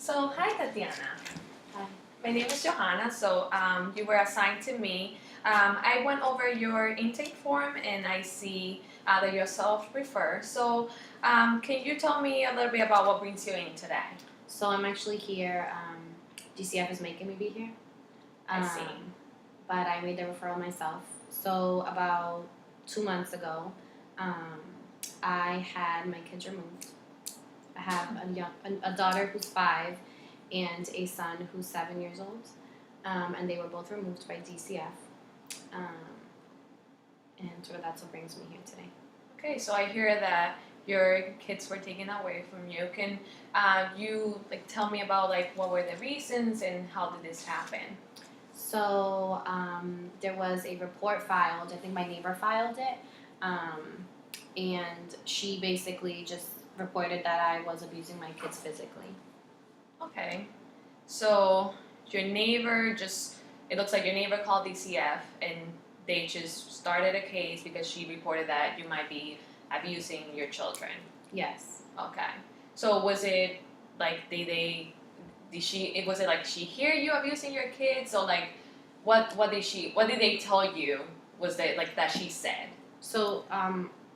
So, hi Tatiana. Hi. My name is Johanna. So, you were assigned to me. I went over your intake form and I see that you're self-refer. So, can you tell me a little bit about what brings you in today? So I'm actually here. DCF is making me be here. I see. But I made the referral myself. So about 2 months ago, I had my kids removed. I have a daughter who's 5 and a son who's 7 years old. And they were both removed by DCF. And sort of that's what brings me here today. Okay, so I hear that your kids were taken away from you. Can you tell me about what were the reasons and how did this happen? So there was a report filed. I think my neighbor filed it, and she basically just reported that I was abusing my kids physically. Okay, so your neighbor it looks like your neighbor called DCF and they just started a case because she reported that you might be abusing your children. Yes. Okay, so was it was it like she hear you abusing your kids, or what did they tell you was that she said? So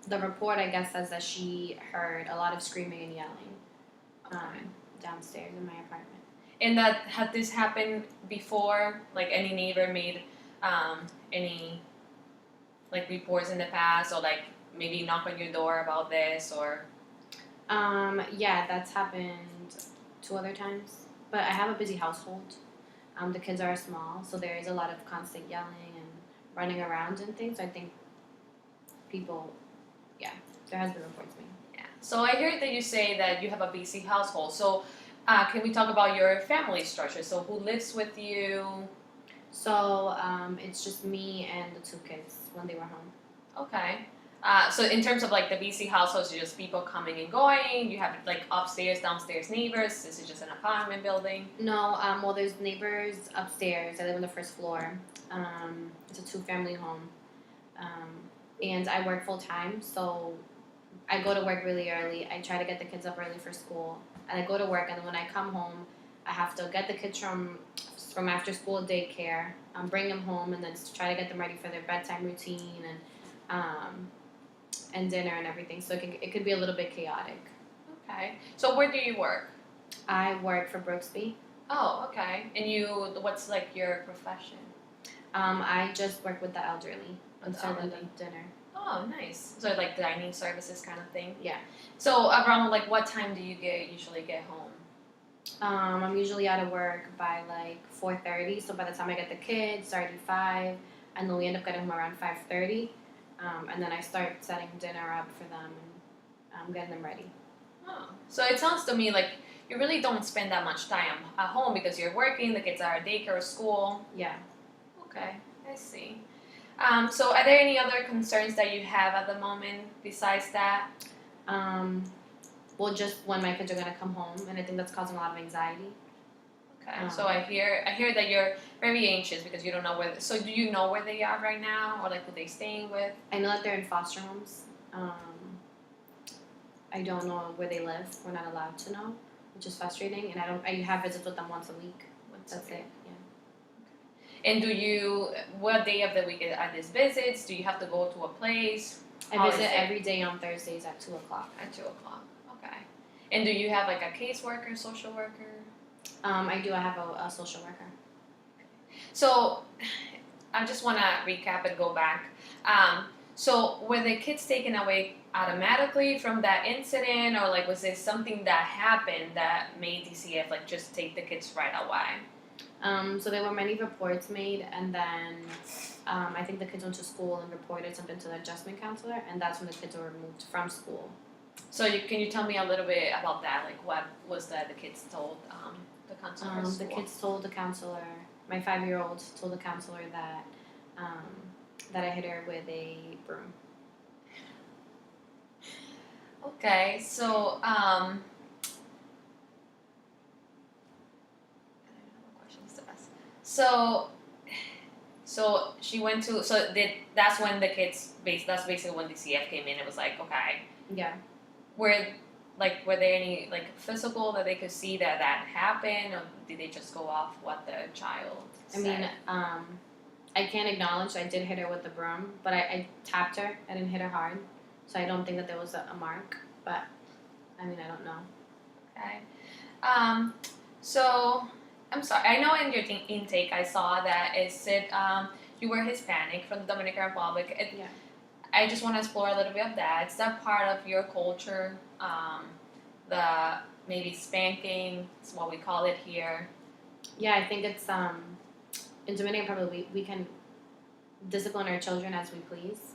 the report, I guess, says that she heard a lot of screaming and yelling downstairs in my apartment. And that had this happened before? Like any neighbor made any reports in the past, or maybe knock on your door about this, or? Yeah, that's happened 2 other times. But I have a busy household. The kids are small, so there is a lot of constant yelling and running around and things. So I think people, there has been reports made. Yeah. So I heard that you say that you have a busy household. So can we talk about your family structure? So who lives with you? So it's just me and the 2 kids when they were home. Okay. So in terms of the BC households, it's just people coming and going. You have upstairs, downstairs neighbors. This is just an apartment building. No, well, there's neighbors upstairs. I live on the first floor. It's a 2-family home, and I work full time. So I go to work really early. I try to get the kids up early for school, and I go to work. And when I come home, I have to get the kids from after school daycare, bring them home, and then try to get them ready for their bedtime routine and dinner and everything. So it could be a little bit chaotic. Okay. So where do you work? I work for Brooksby. Oh, okay. And what's your profession? I just work with the elderly and serve them dinner. Oh, nice. So dining services kind of thing? Yeah. So around what time do you usually get home? I'm usually out of work by 4:30. So by the time I get the kids, start at 5, and then we end up getting home around 5:30. And then I start setting dinner up for them and getting them ready. Oh. So it sounds to me like you really don't spend that much time at home because you're working, the kids are at daycare or school. Yeah. Okay, I see. So are there any other concerns that you have at the moment besides that? Well, just when my kids are going to come home, and I think that's causing a lot of anxiety. Okay, so I hear that you're very anxious because you don't know where. So do you know where they are right now, or who they staying with? I know that they're in foster homes. I don't know where they live. We're not allowed to know, which is frustrating. And I have visits with them once a week. That's it. Yeah. And what day of the week are these visits? Do you have to go to a place? I visit every day on Thursdays at 2:00. At 2:00, okay. And do you have a caseworker, social worker? I do. I have a social worker. So, I just want to recap and go back. So, were the kids taken away automatically from that incident, or was there something that happened that made DCF just take the kids right away? So there were many reports made, and then I think the kids went to school and reported something to the adjustment counselor, and that's when the kids were removed from school. So can you tell me a little bit about that? What was that the kids told the counselor? The kids told the counselor, my 5-year-old told the counselor that I hit her with a broom. Okay, so So she went to that's when the kids that's basically when DCF came in. It was okay. Yeah. Were like, were there any like physical that they could see that happened, or did they just go off what the child I said? mean, I can't acknowledge I did hit her with the broom, but I tapped her. I didn't hit her hard, so I don't think that there was a mark. But I mean, I don't know. Okay. So I'm sorry. I know in your intake I saw that it said you were Hispanic from the Dominican Republic. Yeah. I just want to explore a little bit of that. Is that part of your culture? The maybe spanking is what we call it here. Yeah, I think it's in Dominican Republic we can discipline our children as we please.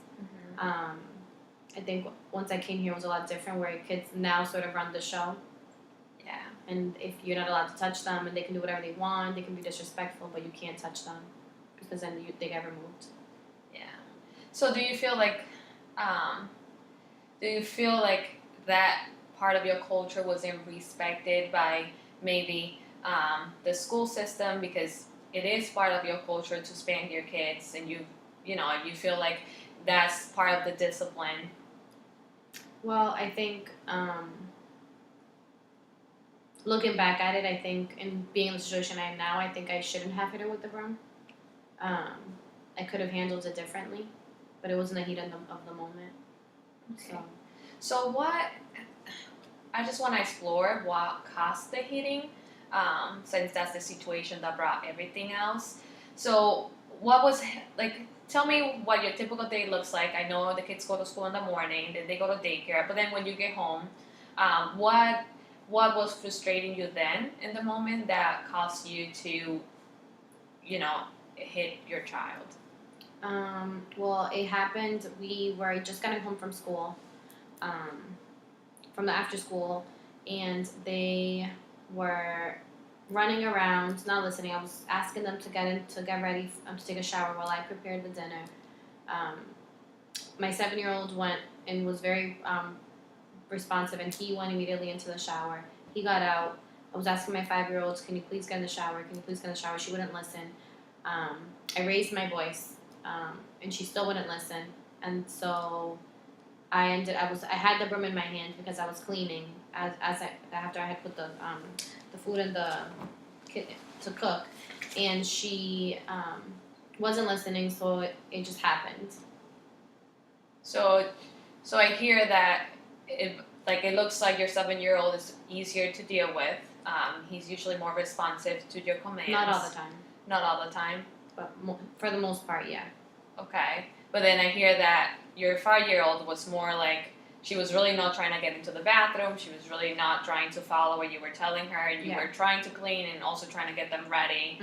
I think once I came here it was a lot different where kids now sort of run the show. Yeah. And if you're not allowed to touch them and they can do whatever they want, they can be disrespectful, but you can't touch them because then they get removed. Yeah. So do you feel like that part of your culture wasn't respected by maybe the school system, because it is part of your culture to spank your kids, and you feel like that's part of the discipline? Well, I think looking back at it, I think in being in the situation I am now, I think I shouldn't have hit her with the broom. I could have handled it differently, but it was in the heat of the moment. Okay. So what? I just want to explore what caused the hitting, since that's the situation that brought everything else. So what was like? Tell me what your typical day looks like. I know the kids go to school in the morning, then they go to daycare, but then when you get home, what was frustrating you then in the moment that caused you to, hit your child? Well, it happened. We were just getting home from school, from the after school, and they were running around, not listening. I was asking them to get ready to take a shower while I prepared the dinner. My 7-year-old went and was very responsive, and he went immediately into the shower. He got out. I was asking my 5-year-old, "Can you please get in the shower? Can you please get in the shower?" She wouldn't listen. I raised my voice, and she still wouldn't listen. And so I had the broom in my hand because I was cleaning after I had put the food in the kitchen to cook, and she wasn't listening. So it just happened. So I hear that it looks like your 7-year-old is easier to deal with. He's usually more responsive to your commands. Not all the time. Not all the time. But for the most part, yeah. Okay. But then I hear that your 5-year-old was more like, she was really not trying to get into the bathroom. She was really not trying to follow what you were telling her, and you were trying to clean and also trying to get them ready.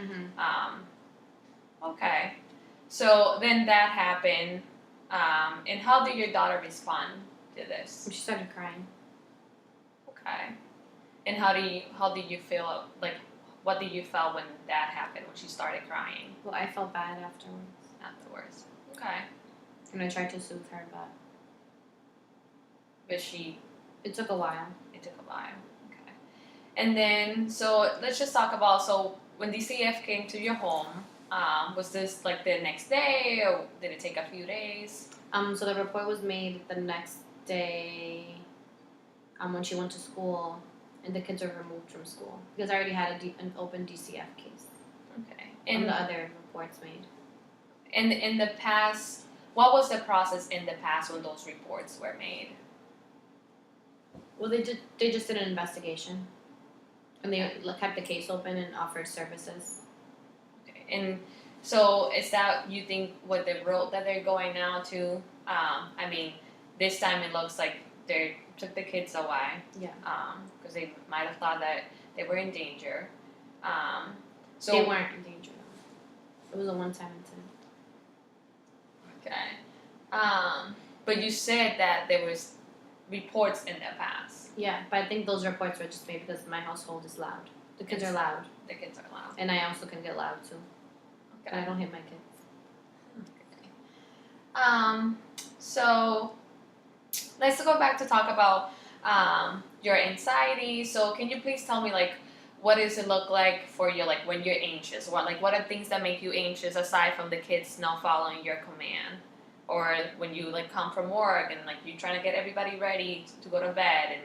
Okay. So then that happened. And how did your daughter respond to this? She started crying. Okay. And how did you feel? Like, what did you feel when that happened, when she started crying? Well, I felt bad afterwards. Afterwards. Okay. And I tried to soothe her, but it took a while. It took a while. Okay. And then, so let's just talk about, so when DCF came to your home, was this like the next day, or did it take a few days? So the report was made the next day, when she went to school, and the kids were removed from school because I already had an open DCF case. Okay. And the other reports made. And in the past, what was the process in the past when those reports were made? Well, they just did an investigation, and they kept the case open and offered services. Okay. And so is that, you think, what the road that they're going now to? I mean, this time it looks like they took the kids away. Yeah. Because they might have thought that they were in danger. So they weren't in danger. It was a one-time incident. Okay. But you said that there was reports in the past. Yeah, but I think those reports were just made because my household is loud. The kids are loud. The kids are loud. And I also can get loud too. Okay. But I don't hit my kids. Okay. So let's go back to talk about your anxiety. So can you please tell me, like, what does it look like for you, like, when you're anxious? What are things that make you anxious aside from the kids not following your command? Or when you, like, come from work and, like, you're trying to get everybody ready to go to bed, and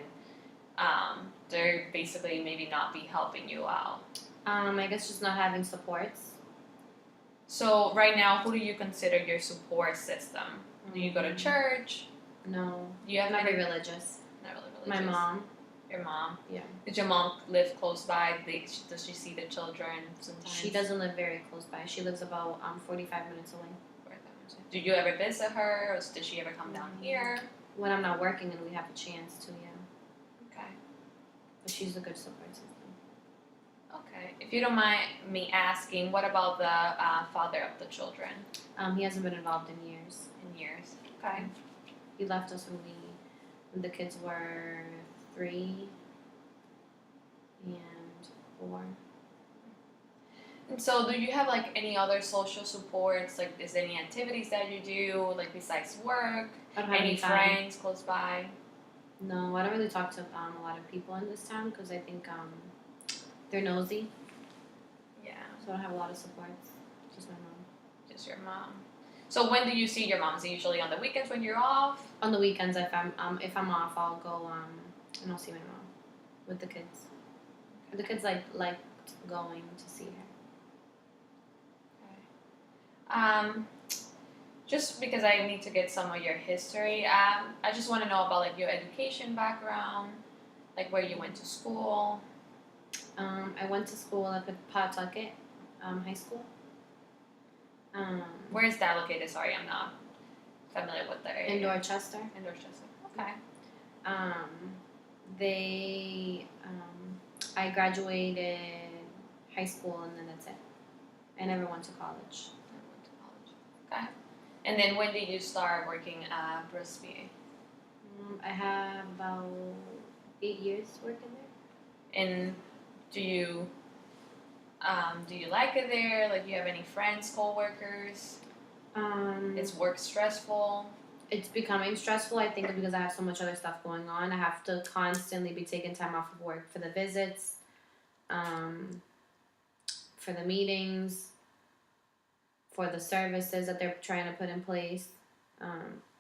they're basically maybe not be helping you out. I guess just not having supports. So right now, who do you consider your support system? Do you go to Mm, church? No, Do you have not very any? religious. Not really My religious. mom. Your mom. Yeah. Did your mom live close by? Does she see the children sometimes? She doesn't live very close by. She lives about 45 minutes away. Do you ever visit her, or does she ever come down here? When I'm not working and we have a chance to, yeah. Okay. But she's a good support system. Okay. If you don't mind me asking, what about the father of the children? He hasn't been involved in years. In years. Okay. He left us when the kids were 3 and 4. And so, do you have like any other social supports? Like, is there any activities that you do, like besides work? I don't have Any time. friends close by? No, I don't really talk to a lot of people in this town because I think they're nosy. Yeah. So I don't have a lot of supports. Just my mom. Just your mom. So when do you see your mom? Is it usually on the weekends when you're off? On the weekends, if I'm off, I'll go and I'll see my mom with the kids. The kids like going to see her. Okay. Just because I need to get some of your history, I just want to know about like your education background, like where you went to school. I went to school up at Pawtucket High School. Where is that located? Sorry, I'm not familiar with the area. In Dorchester. In Dorchester. Okay. I graduated high school and then that's it. I never went to college. Okay. And then when did you start working at Brisbane? I have about 8 years working there. And do you like it there? Like, do you have any friends, coworkers? Is work stressful? It's becoming stressful, I think, because I have so much other stuff going on. I have to constantly be taking time off of work for the visits, for the meetings, for the services that they're trying to put in place,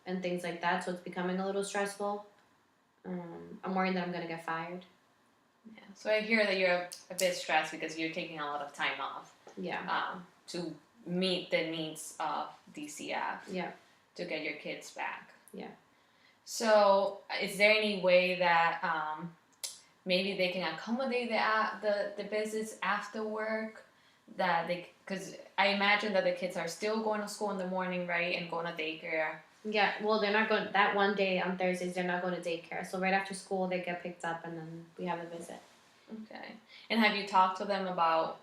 and things like that. So it's becoming a little stressful. I'm worried that I'm going to get fired. Yeah. So I hear that you're a bit stressed because you're taking a lot of time off. Yeah. To meet the needs of DCF. Yeah. To get your kids back. Yeah. So is there any way that maybe they can accommodate the visits after work? Because I imagine that the kids are still going to school in the morning, right, and going to daycare. Yeah, well, they're not going, that one day on Thursdays, they're not going to daycare. So right after school, they get picked up and then we have a visit. Okay. And have you talked to them about,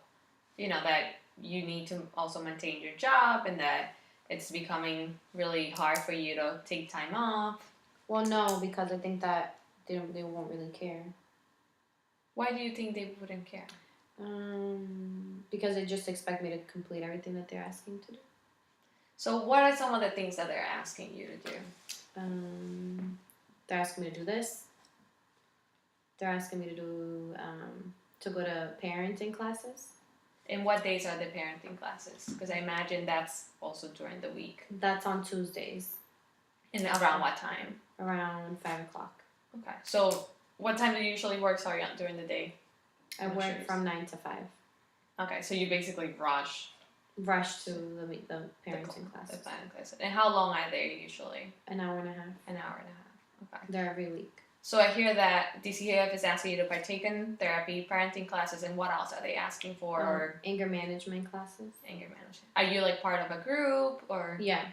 that you need to also maintain your job and that it's becoming really hard for you to take time off? Well, no, because I think that they won't really care. Why do you think they wouldn't care? Because they just expect me to complete everything that they're asking to do. So what are some of the things that they're asking you to do? They're asking me to do this. They're asking me to do to go to parenting classes. And what days are the parenting classes? Because I imagine that's also during the week. That's on Tuesdays. And around what time? Around 5 o'clock. Okay. So what time do you usually work, during the day? I work from 9 to 5. Okay, so you basically rush to the parenting classes. The parenting classes. And how long are they usually? An hour and a half. An hour and a half. Okay. They're every week. So I hear that DCAF is asking you to partake in therapy, parenting classes, and what else are they asking for? Anger management classes. Anger management. Are you like part of a group or? Yeah.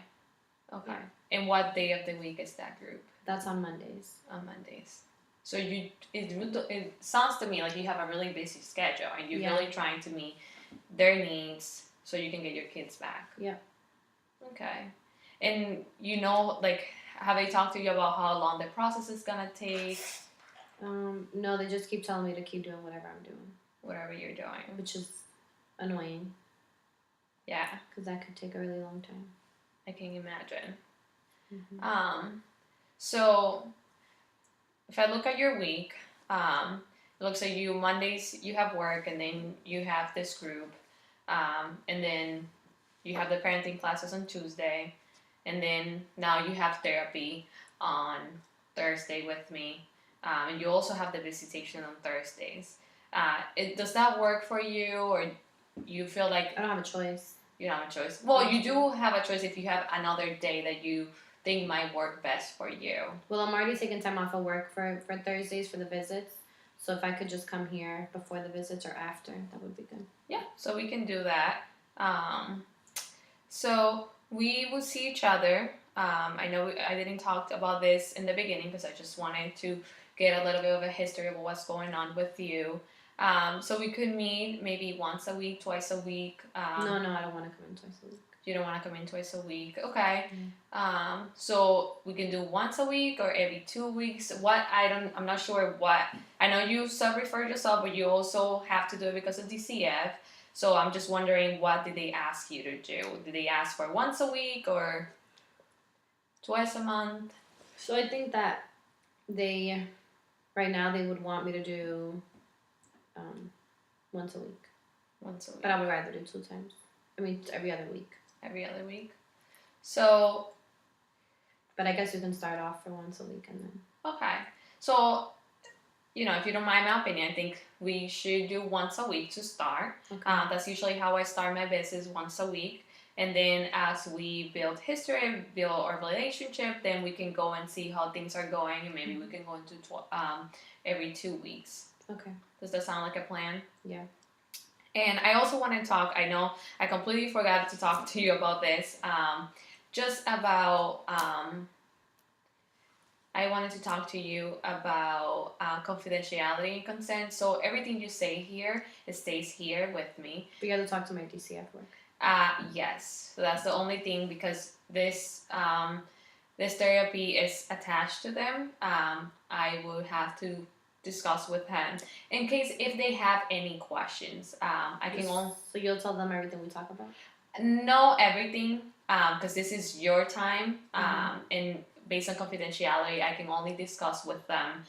Okay. And what day of the week is that group? That's on Mondays. On Mondays. So it sounds to me like you have a really busy schedule and you're really trying to meet their needs so you can get your kids back. Yeah. Okay. And have they talked to you about how long the process is gonna take? No, they just keep telling me to keep doing whatever I'm doing. Whatever you're doing. Which is annoying. Yeah. Because that could take a really long time. I can imagine. Mm-hmm. So if I look at your week, it looks like Mondays you have work and then you have this group, and then you have the parenting classes on Tuesday, and then now you have therapy on Thursday with me, and you also have the visitation on Thursdays. Does that work for you, or you feel like I don't have a choice. you don't have a choice? Well, you do have a choice if you have another day that you think might work best for you. Well, I'm already taking time off of work for Thursdays for the visits. So if I could just come here before the visits or after, that would be good. Yeah, so we can do that. So we will see each other. I know I didn't talk about this in the beginning because I just wanted to get a little bit of a history of what's going on with you. So we could meet maybe once a week, twice a week. No, I don't want to come in twice a week. You don't want to come in twice a week, okay? So we can do once a week or every 2 weeks. I'm not sure what. I know you self-referred yourself, but you also have to do it because of DCF. So I'm just wondering, what did they ask you to do? Did they ask for once a week or twice a month? So I think that right now they would want me to do once a week. Once a week. But I would rather do 2 times. I mean, every other week. Every other week. So. But I guess you can start off for once a week and then. Okay. So, if you don't mind my opinion, I think we should do once a week to start. Okay. That's usually how I start my business, once a week. And then as we build history, build our relationship, then we can go and see how things are going, and maybe we can go into every 2 weeks. Okay. Does that sound like a plan? Yeah. And I also want to talk, I know I completely forgot to talk to you about this, just about, I wanted to talk to you about confidentiality and consent. So everything you say here, it stays here with me. But you have to talk to my DCF work. Yes. So that's the only thing, because this therapy is attached to them. I would have to discuss with him in case if they have any questions. So you'll tell them everything we talk about? Know everything, because this is your time, and based on confidentiality, I can only discuss with them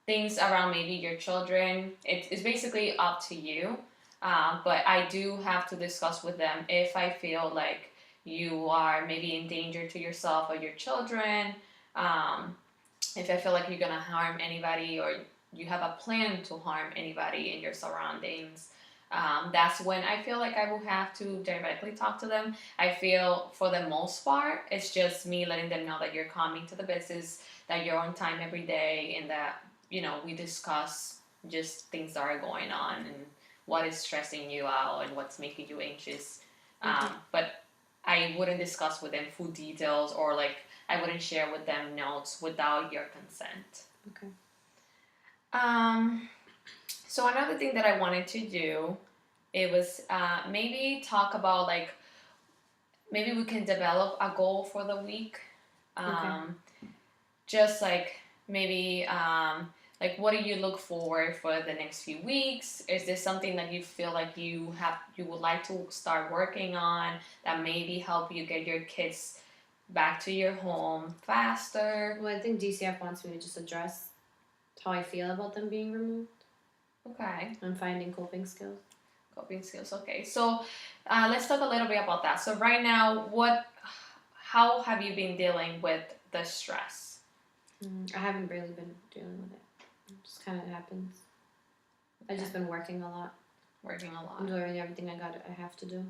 things around maybe your children. It's basically up to you, but I do have to discuss with them if I feel like you are maybe in danger to yourself or your children. If I feel like you're gonna harm anybody, or you have a plan to harm anybody in your surroundings, that's when I feel like I will have to directly talk to them. I feel for the most part, it's just me letting them know that you're coming to the business, that you're on time every day, and that, we discuss just things that are going on and what is stressing you out and what's making you anxious. But I wouldn't discuss with them full details, or like I wouldn't share with them notes without your consent. Okay. So another thing that I wanted to do, it was maybe talk about, like, maybe we can develop a goal for the week. Just like maybe like, what do you look for the next few weeks? Is there something that you feel like you would like to start working on that maybe help you get your kids back to your home faster? Well, I think DCF wants me to just address how I feel about them being removed. Okay. And finding coping skills. Coping skills, okay. So let's talk a little bit about that. So right now, how have you been dealing with the stress? I haven't really been dealing with it. It just kind of happens. Okay. I've just been working a lot. I'm doing everything I have to do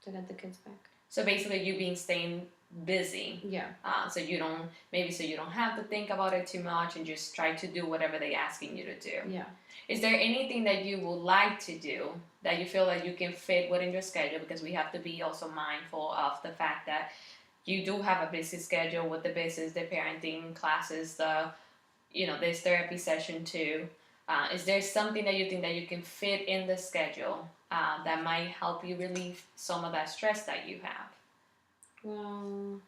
to get the kids back. So basically, you've been staying busy. Yeah. So you don't have to think about it too much, and just try to do whatever they're asking you to do. Yeah. Is there anything that you would like to do that you feel like you can fit within your schedule? Because we have to be also mindful of the fact that you do have a busy schedule with the business, the parenting classes, this therapy session too. Is there something that you think that you can fit in the schedule that might help you relieve some of that stress that you have? Well,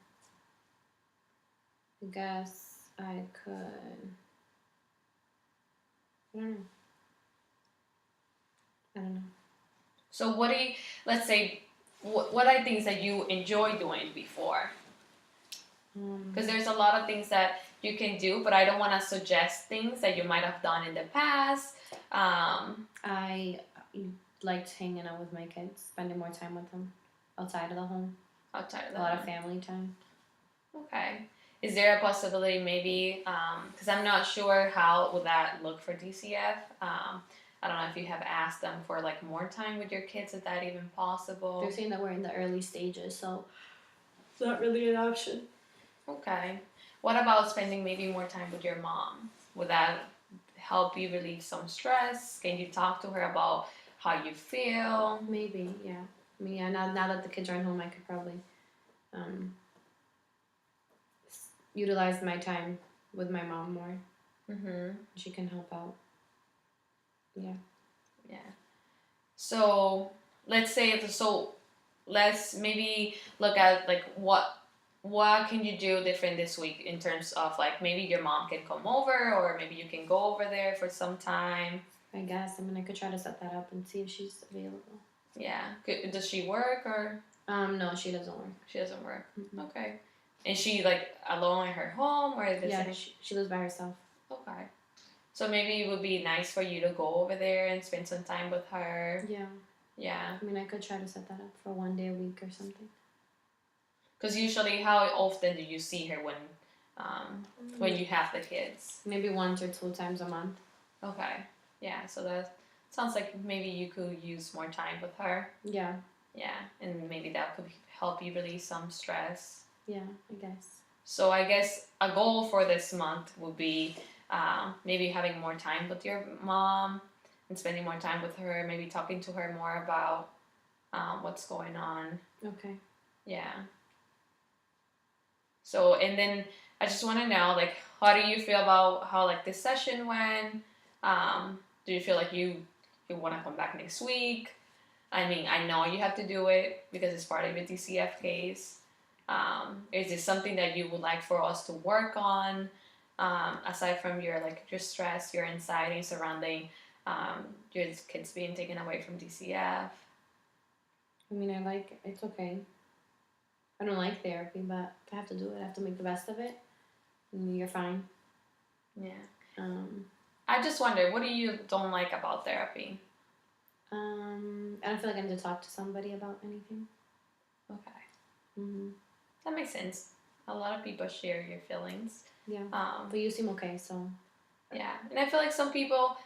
I guess I could. I don't know. So let's say, what are things that you enjoy doing before? Because there's a lot of things that you can do, but I don't want to suggest things that you might have done in the past. I liked hanging out with my kids, spending more time with them outside of the home. A lot of family time. Okay. is there a possibility maybe, because I'm not sure how would that look for DCF. I don't know if you have asked them for like more time with your kids. Is that even possible? They're saying that we're in the early stages, so it's not really an option. Okay. What about spending maybe more time with your mom? Would that help you relieve some stress? Can you talk to her about how you feel? Maybe, yeah. I mean, yeah, now that the kids aren't home, I could probably utilize my time with my mom more. Mm-hmm. She can help out. Yeah. Yeah. So let's say let's maybe look at like what can you do different this week in terms of like maybe your mom can come over or maybe you can go over there for some time. I guess. I mean, I could try to set that up and see if she's available. Yeah. Does she work or? No, she doesn't work. She doesn't work. Mm-hmm. Okay. Is she like alone in her home or is it? Yeah, she lives by herself. Okay. So maybe it would be nice for you to go over there and spend some time with her. Yeah. Yeah. I mean, I could try to set that up for 1 day a week or something. Because usually, how often do you see her when you have the kids? Maybe 1 or 2 times a month. Okay. Yeah. So that sounds like maybe you could use more time with her. Yeah. Yeah, and maybe that could help you release some stress. Yeah, I guess. So I guess a goal for this month would be maybe having more time with your mom and spending more time with her, maybe talking to her more about what's going on. Okay. Yeah. So, and then I just want to know, like, how do you feel about how, like, this session went? Do you feel like you want to come back next week? I mean, I know you have to do it because it's part of your DCF case. Is this something that you would like for us to work on, aside from your stress, your anxiety surrounding your kids being taken away from DCF? I mean, it's okay. I don't like therapy, but I have to do it. I have to make the best of it. And you're fine. Yeah. I just wonder, what do you don't like about therapy? I don't feel like I need to talk to somebody about anything. Okay. Mm-hmm. That makes sense. A lot of people share your feelings. Yeah. But you seem okay, so. Yeah. And I feel like some people,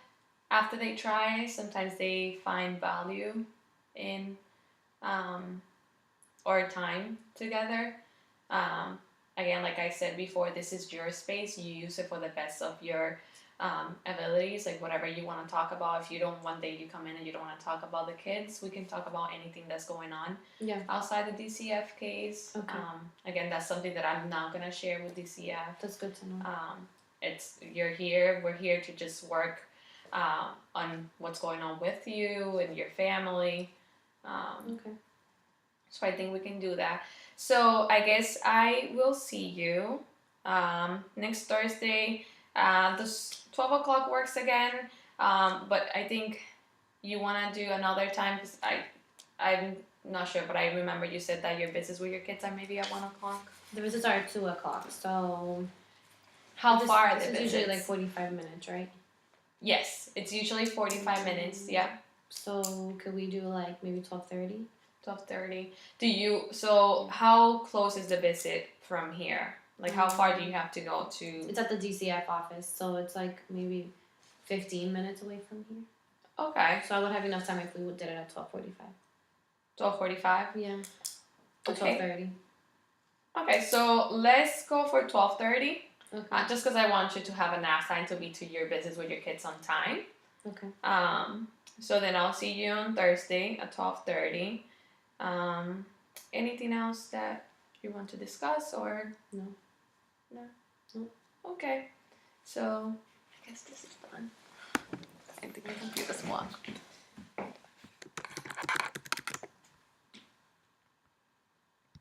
after they try, sometimes they find value in our time together. Again, like I said before, this is your space. You use it for the best of your abilities, like whatever you want to talk about. If you don't, one day you come in and you don't want to talk about the kids, we can talk about anything that's going on outside the DCF case. Okay. Again, that's something that I'm not going to share with DCF. That's good to know. You're here. We're here to just work on what's going on with you and your family. Okay. So I think we can do that. So I guess I will see you next Thursday. The 12 o'clock works again, but I think you want to do another time because I'm not sure, but I remember you said that your visits with your kids are maybe at 1 o'clock. The visits are at 2 o'clock, so. How far are the visits? visits? Usually like 45 minutes, right? Yes, it's usually 45 minutes. Yeah. So could we do like maybe 12:30? 12:30. So how close is the visit from here? Like how far do you have to go to? It's at the DCF office, so it's like maybe 15 minutes away from here. Okay. So I would have enough time if we did it at 12:45. 12:45? Yeah. Or Okay. 12:30. Okay, so let's go for 12:30. Okay. Just because I want you to have enough time to be to your visits with your kids on time. Okay. So then I'll see you on Thursday at 12:30. Anything else that you want to discuss or? No. Okay. So I guess this is done. I think my computer's blocked.